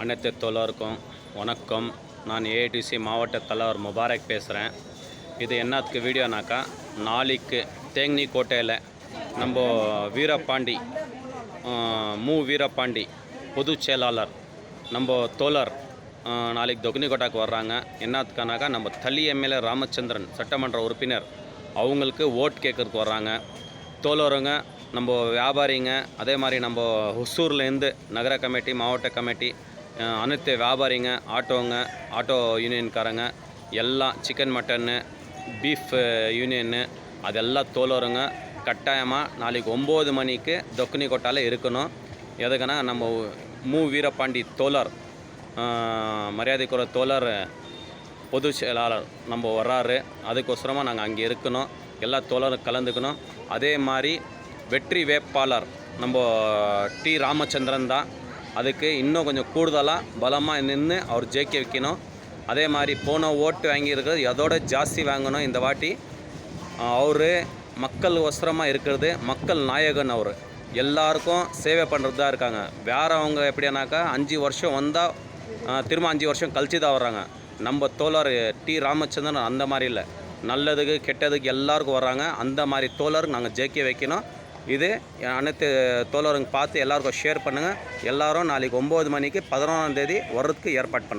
அனைத்து தோழருக்கும் வணக்கம். நான் ஏஐடிசி மாவட்ட தலைவர் முபாரக் பேசுகிறேன். இது என்னத்துக்கு வீடியோனாக்கா, நாளைக்கு தேங்னி கோட்டையில் நம்ம வீரபாண்டி வீரபாண்டி பொதுச் செயலாளர் நம்ம தோழர் நாளைக்கு தொகுனிக்கோட்டாக்கு வர்றாங்க. என்னத்துக்கானாக்கா, நம்ம தளி எம்எல்ஏ ராமச்சந்திரன் சட்டமன்ற உறுப்பினர் அவங்களுக்கு ஓட் கேட்கறதுக்கு வர்றாங்க. தோழருங்க, நம்ம வியாபாரிங்க, அதே மாதிரி நம்ம ஹொசூர்லேருந்து நகர கமிட்டி, மாவட்ட கமிட்டி, அனைத்து வியாபாரிங்க, ஆட்டோ யூனியன்காரங்க எல்லாம், சிக்கன் மட்டன்னு பீஃப் யூனியன்னு அதெல்லாம் தோழருங்க கட்டாயமாக நாளைக்கு 9 மணிக்கு தொக்குனிக்கோட்டாவில் இருக்கணும். எதுக்குன்னா, நம்ம வீரபாண்டி தோழர், மரியாதைக்குரிய தோழர் பொதுச் செயலாளர் நம்ம வர்றாரு. அதுக்கோசரமாக நாங்கள் அங்கே இருக்கணும். எல்லா தோழரும் கலந்துக்கணும். அதே மாதிரி வெற்றி வேட்பாளர் நம்ம டி ராமச்சந்திரன் தான். அதுக்கு இன்னும் கொஞ்சம் கூடுதலாக பலமாக நின்று அவர் ஜெயிக்க வைக்கணும். அதே மாதிரி போன ஓட்டு வாங்கியிருக்கிறது அதோட ஜாஸ்தி வாங்கணும். இந்த வாட்டி அவர் மக்கள் ஒசரமாக இருக்கிறது, மக்கள் நாயகன். அவர் எல்லாருக்கும் சேவை பண்ணுறது தான் இருக்காங்க. வேறவங்க எப்படின்னாக்கா 5 வருஷம் வந்தால் திரும்ப 5 வருஷம் கழிச்சு தான் வர்றாங்க. நம்ம தோழர் டி ராமச்சந்திரன் அந்த மாதிரி இல்லை, நல்லதுக்கு கெட்டதுக்கு எல்லாருக்கும் வர்றாங்க. அந்த மாதிரி தோழருக்கு நாங்கள் ஜெயிக்க வைக்கணும். இது அனைத்து தோழருங்க பார்த்து எல்லாருக்கும் ஷேர் பண்ணுங்கள். எல்லோரும் நாளைக்கு 9 மணிக்கு 11ஆம் தேதி வர்றதுக்கு ஏற்பாடு பண்ணுங்கள்.